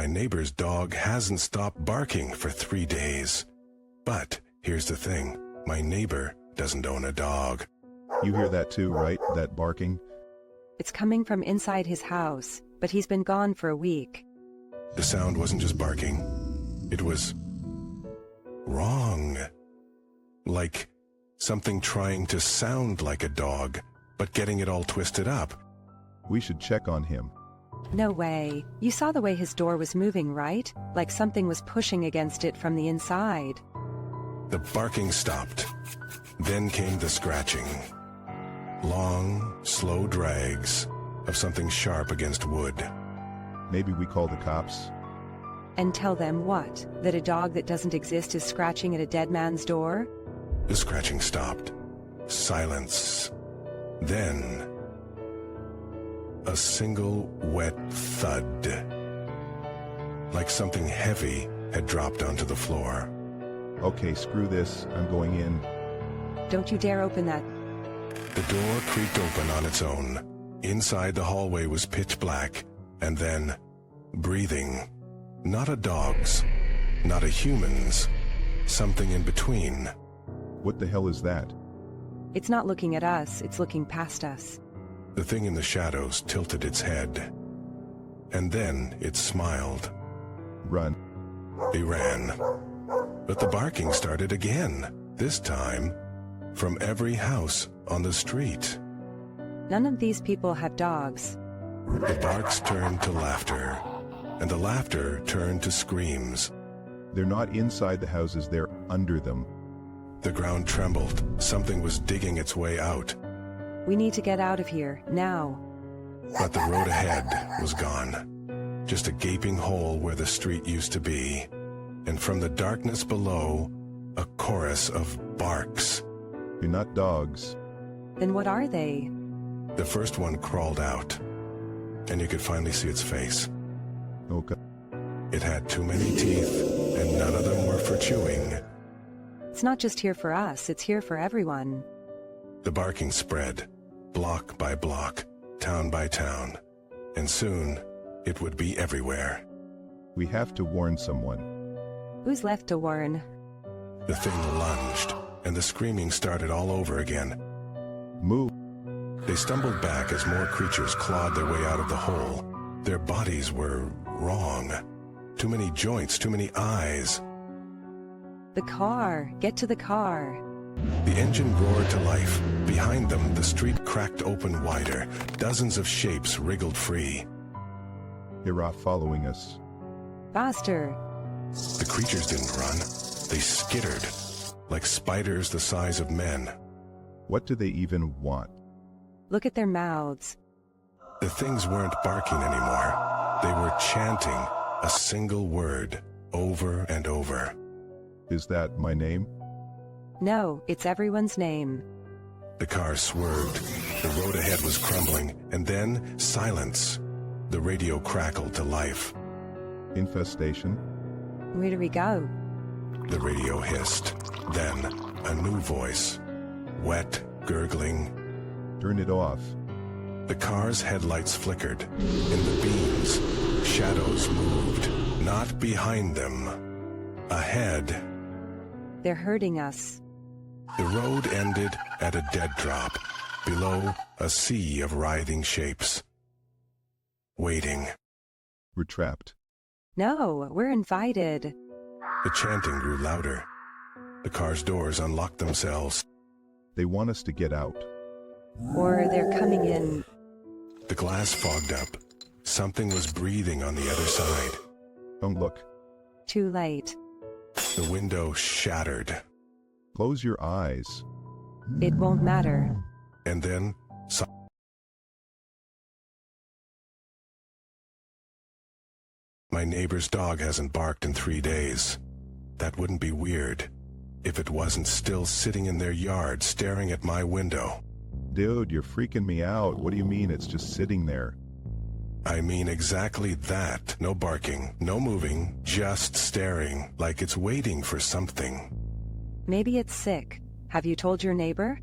my neighbor's dog hasn't stopped barking for 3 days. But here's the thing, my neighbor doesn't own a dog. You hear that too, right? That barking? It's coming from inside his house, but he's been gone for a week. The sound wasn't just barking. It was wrong. Like something trying to sound like a dog, but getting it all twisted up. We should check on him. No way. You saw the way his door was moving, right? Like something was pushing against it from the inside. The barking stopped. Then came the scratching. Long, slow drags of something sharp against wood. Maybe we call the cops. And tell them what? That a dog that doesn't exist is scratching at a dead man's door? The scratching stopped. Silence. Then, a single wet thud. Like something heavy had dropped onto the floor. Okay, screw this. I'm going in. Don't you dare open that. The door creaked open on its own. Inside the hallway was pitch black, and then breathing. Not a dog's, not a human's, something in between. What the hell is that? It's not looking at us, it's looking past us. The thing in the shadows tilted its head. And then it smiled. Run. They ran. But the barking started again, this time from every house on the street. None of these people have dogs. The barks turned to laughter, and the laughter turned to screams. They're not inside the houses, they're under them. The ground trembled. Something was digging its way out. We need to get out of here, now. But the road ahead was gone. Just a gaping hole where the street used to be. And from the darkness below, a chorus of barks. You're not dogs. Then what are they? The first one crawled out, and you could finally see its face. Okay. It had too many teeth, and none of them were for chewing. It's not just here for us, it's here for everyone. The barking spread, block by block, town by town, and soon it would be everywhere. We have to warn someone. Who's left to warn? The thing lunged, and the screaming started all over again. Move. They stumbled back as more creatures clawed their way out of the hole. Their bodies were wrong. Too many joints, too many eyes. The car! Get to the car! The engine roared to life. Behind them, the street cracked open wider. Dozens of shapes wriggled free. They're off following us. Faster! The creatures didn't run. They skittered, like spiders the size of men. What do they even want? Look at their mouths. The things weren't barking anymore. They were chanting a single word over and over. Is that my name? No, it's everyone's name. The car swerved. The road ahead was crumbling, and then silence. The radio crackled to life. Infestation? Where do we go? The radio hissed. Then, a new voice. Wet, gurgling. Turn it off. The car's headlights flickered. In the beams, shadows moved. Not behind them. Ahead. They're hurting us. The road ended at a dead drop. Below, a sea of writhing shapes. Waiting. We're trapped. No, we're invited. The chanting grew louder. The car's doors unlocked themselves. They want us to get out. Or they're coming in. The glass fogged up. Something was breathing on the other side. Don't look. Too late. The window shattered. Close your eyes. It won't matter. And then, my neighbor's dog hasn't barked in 3 days. That wouldn't be weird if it wasn't still sitting in their yard staring at my window. Dude, you're freaking me out. What do you mean it's just sitting there? I mean exactly that. No barking, no moving, just staring like it's waiting for something. Maybe it's sick. Have you told your neighbor?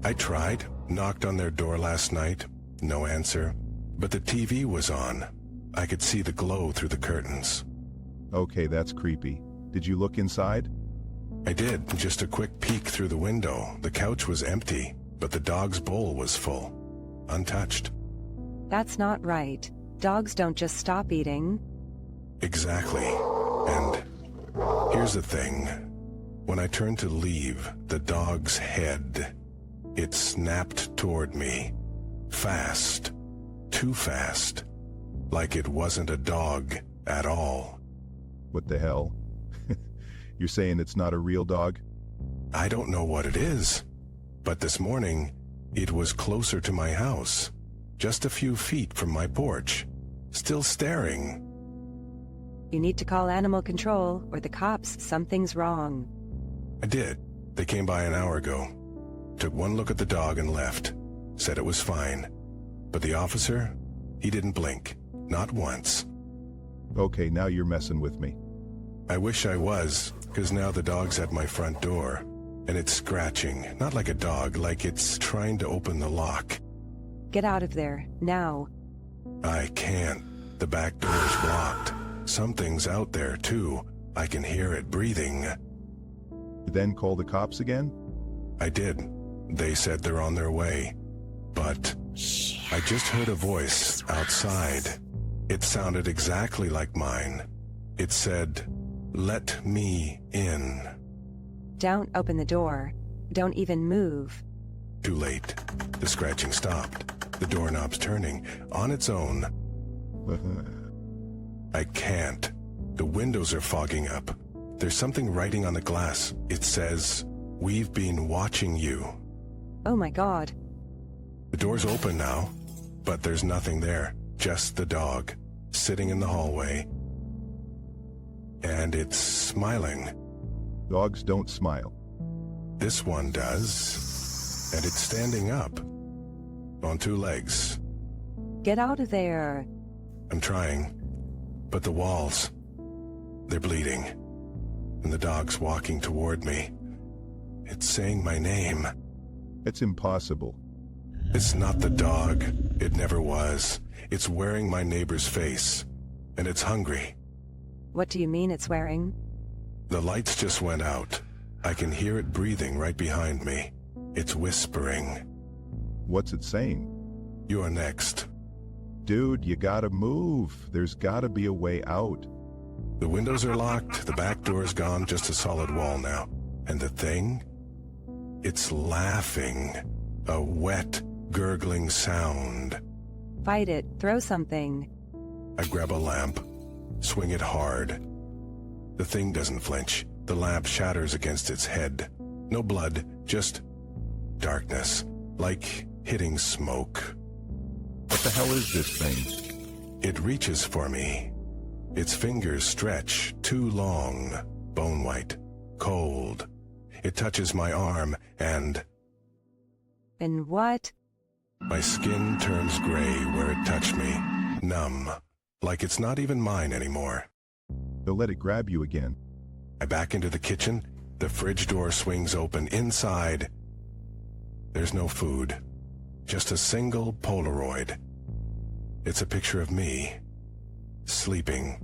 I tried, knocked on their door last night. No answer. But the TV was on. I could see the glow through the curtains. Okay, that's creepy. Did you look inside? I did, just a quick peek through the window. The couch was empty, but the dog's bowl was full, untouched. That's not right. Dogs don't just stop eating. Exactly. And here's the thing. When I turned to leave, the dog's head, it snapped toward me. Fast. Too fast. Like it wasn't a dog at all. What the hell? You're saying it's not a real dog? I don't know what it is, but this morning, it was closer to my house, just a few feet from my porch, still staring. You need to call animal control or the cops. Something's wrong. I did. They came by an hour ago. Took one look at the dog and left. Said it was fine. But the officer, he didn't blink. Not once. Okay, now you're messing with me. I wish I was, because now the dog's at my front door. And it's scratching, not like a dog, like it's trying to open the lock. Get out of there, now. I can't. The back door's blocked. Something's out there, too. I can hear it breathing. Then call the cops again? I did. They said they're on their way. But I just heard a voice outside. It sounded exactly like mine. It said, "Let me in." Don't open the door. Don't even move. Too late. The scratching stopped. The doorknob's turning on its own. I can't. The windows are fogging up. There's something writing on the glass. It says, "We've been watching you." Oh my God. The door's open now, but there's nothing there. Just the dog, sitting in the hallway. And it's smiling. Dogs don't smile. This one does. And it's standing up. On two legs. Get out of there. I'm trying. But the walls, they're bleeding. And the dog's walking toward me. It's saying my name. It's impossible. It's not the dog. It never was. It's wearing my neighbor's face. And it's hungry. What do you mean it's wearing? The lights just went out. I can hear it breathing right behind me. It's whispering. What's it saying? You're next. Dude, you gotta move. There's gotta be a way out. The windows are locked. The back door's gone. Just a solid wall now. And the thing? It's laughing. A wet, gurgling sound. Fight it. Throw something. I grab a lamp. Swing it hard. The thing doesn't flinch. The lamp shatters against its head. No blood, just darkness, like hitting smoke. What the hell is this thing? It reaches for me. Its fingers stretch, too long, bone white, cold. It touches my arm and... And what? My skin turns gray where it touched me, numb, like it's not even mine anymore. They'll let it grab you again. I back into the kitchen. The fridge door swings open. Inside, there's no food. Just a single Polaroid. It's a picture of me, sleeping.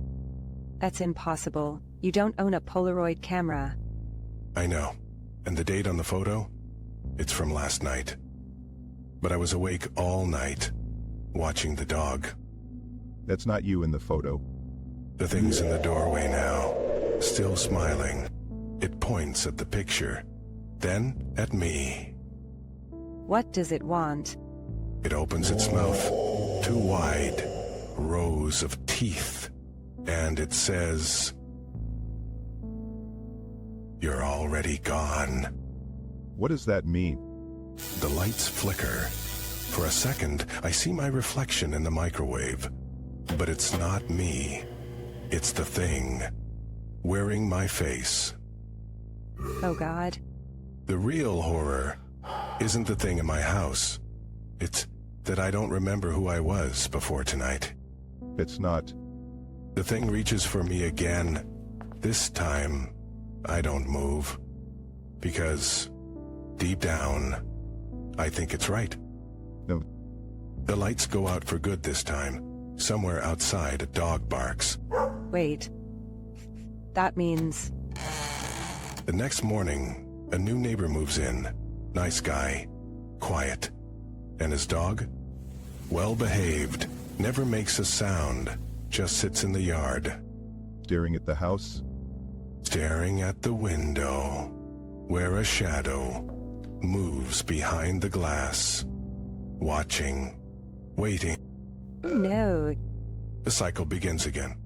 That's impossible. You don't own a Polaroid camera. I know. And the date on the photo? It's from last night. But I was awake all night, watching the dog. That's not you in the photo. The thing's in the doorway now, still smiling. It points at the picture, then at me. What does it want? It opens its mouth, too wide, rows of teeth, and it says, "You're already gone." What does that mean? The lights flicker. For a second, I see my reflection in the microwave. But it's not me. It's the thing, wearing my face. Oh God. The real horror isn't the thing in my house. It's that I don't remember who I was before tonight. It's not. The thing reaches for me again. This time, I don't move. Because, deep down, I think it's right. No. The lights go out for good this time. Somewhere outside, a dog barks. Wait. That means... The next morning, a new neighbor moves in. Nice guy. Quiet. And his dog? Well behaved. Never makes a sound. Just sits in the yard. Staring at the house? Staring at the window, where a shadow moves behind the glass. Watching. Waiting. No. The cycle begins again.